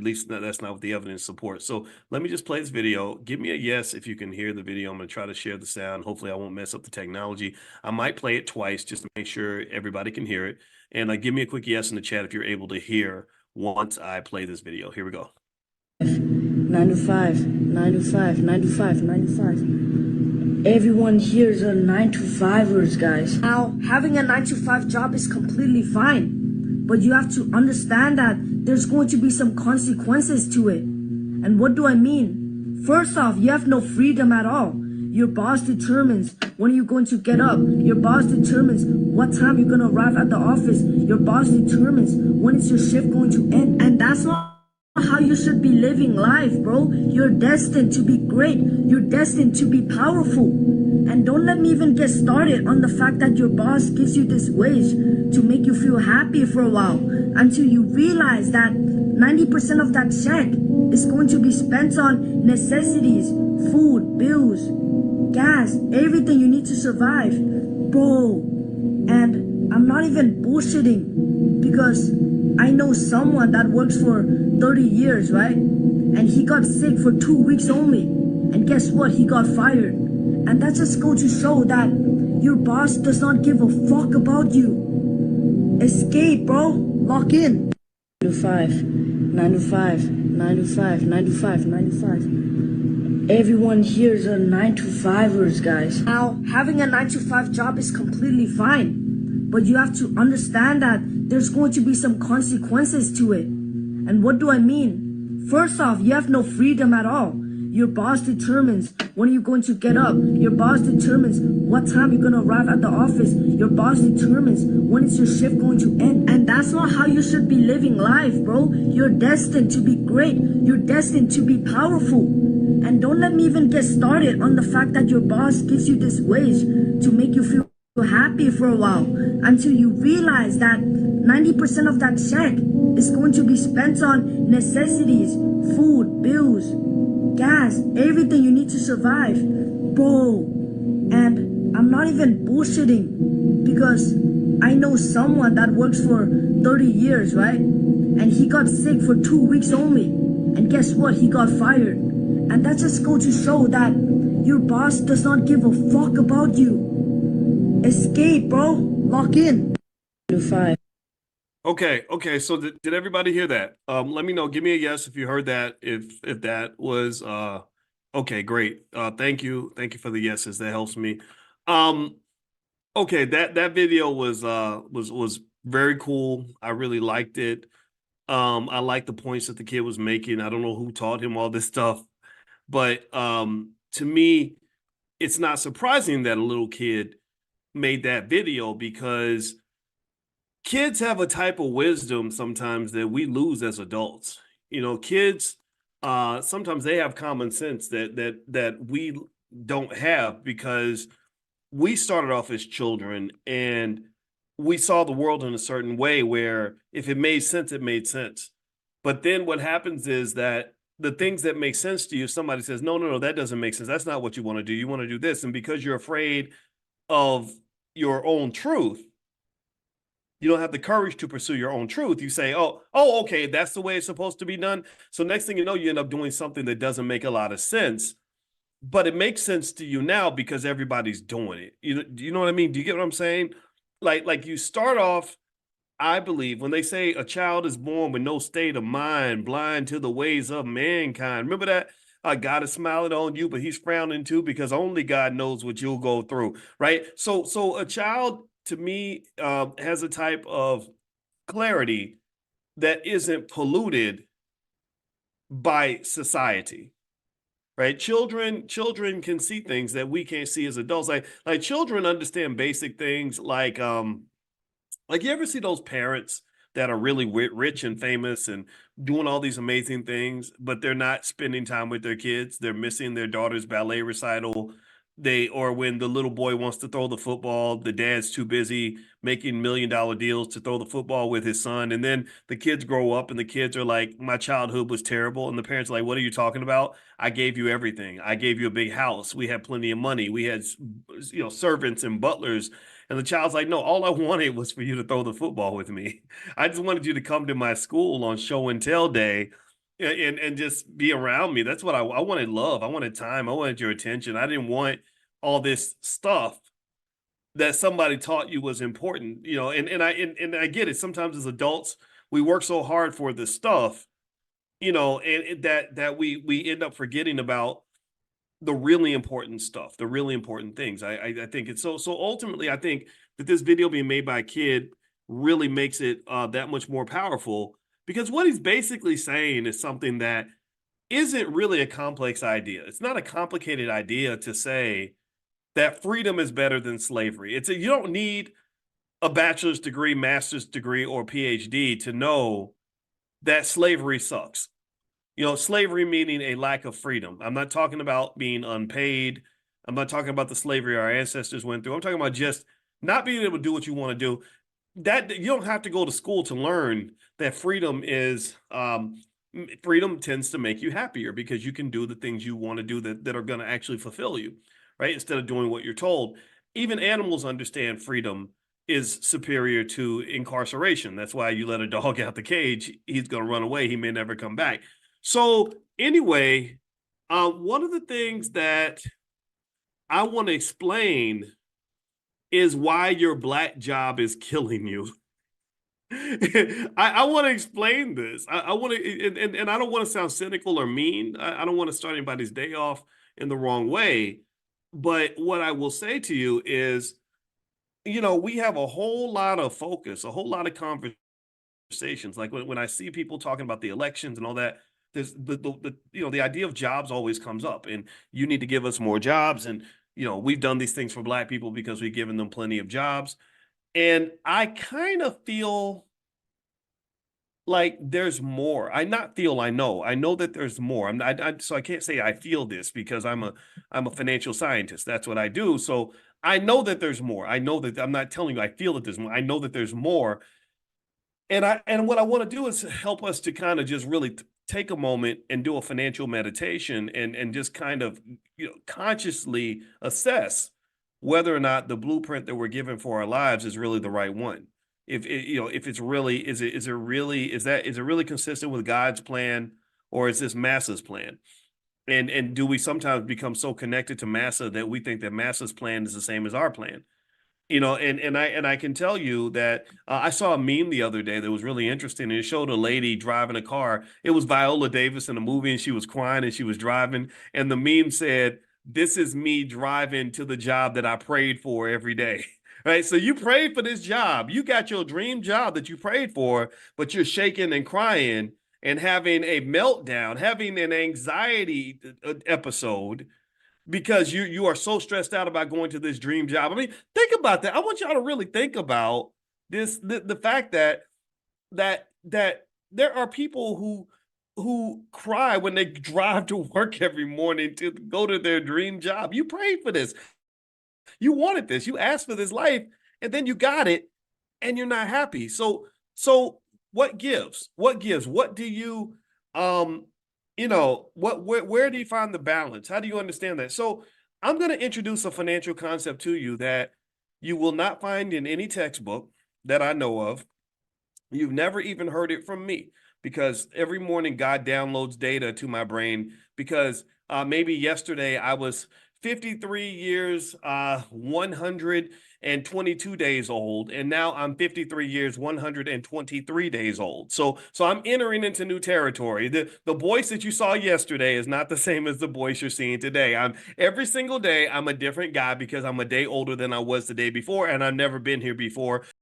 least that's not what the evidence supports. So let me just play this video. Give me a yes if you can hear the video. I'm going to try to share the sound. Hopefully I won't mess up the technology. I might play it twice just to make sure everybody can hear it. And give me a quick yes in the chat if you're able to hear once I play this video. Here we go. 9 to 5, 9 to 5, 9 to 5, 9 to 5. Everyone here is a 9 to 5ers, guys. Now, having a 9 to 5 job is completely fine, but you have to understand that there's going to be some consequences to it. And what do I mean? First off, you have no freedom at all. Your boss determines when you're going to get up. Your boss determines what time you're going to arrive at the office. Your boss determines when is your shift going to end. And that's not how you should be living life, bro. You're destined to be great. You're destined to be powerful. And don't let me even get started on the fact that your boss gives you this wage to make you feel happy for a while until you realize that 90% of that check is going to be spent on necessities, food, bills, gas, everything you need to survive, bro. And I'm not even bullshitting, because I know someone that works for 30 years, right? And he got sick for 2 weeks only. And guess what? He got fired. And that just goes to show that your boss does not give a fuck about you. Escape, bro. Lock in. 9 to 5, 9 to 5, 9 to 5, 9 to 5, 9 to 5. Everyone here is a 9 to 5ers, guys. Now, having a 9 to 5 job is completely fine, but you have to understand that there's going to be some consequences to it. And what do I mean? First off, you have no freedom at all. Your boss determines when you're going to get up. Your boss determines what time you're going to arrive at the office. Your boss determines when is your shift going to end. And that's not how you should be living life, bro. You're destined to be great. You're destined to be powerful. And don't let me even get started on the fact that your boss gives you this wage to make you feel happy for a while until you realize that 90% of that check is going to be spent on necessities, food, bills, gas, everything you need to survive, bro. And I'm not even bullshitting, because I know someone that works for 30 years, right? And he got sick for 2 weeks only. And guess what? He got fired. And that just goes to show that your boss does not give a fuck about you. Escape, bro. Lock in. 9 to 5. Okay. So did everybody hear that? Let me know. Give me a yes if you heard that. If that was okay, great. Thank you for the yeses. That helps me. Okay, that video was very cool. I really liked it. I like the points that the kid was making. I don't know who taught him all this stuff, but to me, it's not surprising that a little kid made that video, because kids have a type of wisdom sometimes that we lose as adults. You know, kids sometimes they have common sense that we don't have, because we started off as children and we saw the world in a certain way where if it made sense, it made sense. But then what happens is that the things that make sense to you, somebody says, no, that doesn't make sense. That's not what you want to do. You want to do this. And because you're afraid of your own truth, you don't have the courage to pursue your own truth. You say, oh, okay, that's the way it's supposed to be done. So next thing you know, you end up doing something that doesn't make a lot of sense, but it makes sense to you now because everybody's doing it. Do you know what I mean? Do you get what I'm saying? Like you start off, I believe, when they say a child is born with no state of mind, blind to the ways of mankind. Remember that? God is smiling on you, but he's frowning too, because only God knows what you'll go through, right? So a child, to me, has a type of clarity that isn't polluted by society, right? Children can see things that we can't see as adults. Like children understand basic things, like you ever see those parents that are really rich and famous and doing all these amazing things, but they're not spending time with their kids. They're missing their daughter's ballet recital. Or when the little boy wants to throw the football, the dad's too busy making $1 million deals to throw the football with his son. And then the kids grow up and the kids are like, my childhood was terrible. And the parents are like, what are you talking about? I gave you everything. I gave you a big house. We had plenty of money. We had, servants and butlers. And the child's like, no, all I wanted was for you to throw the football with me. I just wanted you to come to my school on show and tell day and just be around me. That's what I wanted love. I wanted time. I wanted your attention. I didn't want all this stuff that somebody taught you was important, and I get it. Sometimes as adults, we work so hard for this stuff, that we end up forgetting about the really important stuff, the really important things. I think it's so ultimately, I think that this video being made by a kid really makes it that much more powerful, because what he's basically saying is something that isn't really a complex idea. It's not a complicated idea to say that freedom is better than slavery. You don't need a bachelor's degree, master's degree, or PhD to know that slavery sucks. Slavery meaning a lack of freedom. I'm not talking about being unpaid. I'm not talking about the slavery our ancestors went through. I'm talking about just not being able to do what you want to do. That you don't have to go to school to learn that freedom tends to make you happier because you can do the things you want to do that are going to actually fulfill you, right? Instead of doing what you're told. Even animals understand freedom is superior to incarceration. That's why you let a dog out the cage, he's going to run away. He may never come back. So anyway, one of the things that I want to explain is why your black job is killing you. I want to explain this. I want to, and I don't want to sound cynical or mean. I don't want to start anybody's day off in the wrong way. But what I will say to you is, we have a whole lot of focus, a whole lot of conversations. Like when I see people talking about the elections and all that, there's the idea of jobs always comes up, and you need to give us more jobs. And, we've done these things for black people because we've given them plenty of jobs. And I kind of feel like there's more. I not feel, I know that there's more. So I can't say I feel this because I'm a financial scientist. That's what I do. So I know that there's more. I know that I'm not telling you I feel that there's more. I know that there's more. And what I want to do is help us to kind of just really take a moment and do a financial meditation and just kind of consciously assess whether or not the blueprint that we're given for our lives is really the right one. If it's really, is it really consistent with God's plan, or is this massa's plan? And do we sometimes become so connected to massa that we think that massa's plan is the same as our plan? And I can tell you that I saw a meme the other day that was really interesting. And it showed a lady driving a car. It was Viola Davis in a movie, and she was crying and she was driving. And the meme said, "This is me driving to the job that I prayed for every day." Right. So you prayed for this job. You got your dream job that you prayed for, but you're shaking and crying and having a meltdown, having an anxiety episode because you are so stressed out about going to this dream job. I mean, think about that. I want y'all to really think about the fact that there are people who cry when they drive to work every morning to go to their dream job. You prayed for this. You wanted this. You asked for this life, and then you got it, and you're not happy. So what gives? What gives? What do you where do you find the balance? How do you understand that? So I'm going to introduce a financial concept to you that you will not find in any textbook that I know of. You've never even heard it from me, because every morning God downloads data to my brain, because maybe yesterday I was 53 years, 122 days old, and now I'm 53 years, 123 days old. So I'm entering into new territory. The voice that you saw yesterday is not the same as the voice you're seeing today. Every single day I'm a different guy because I'm a day older than I was the day before, and I've never been here before.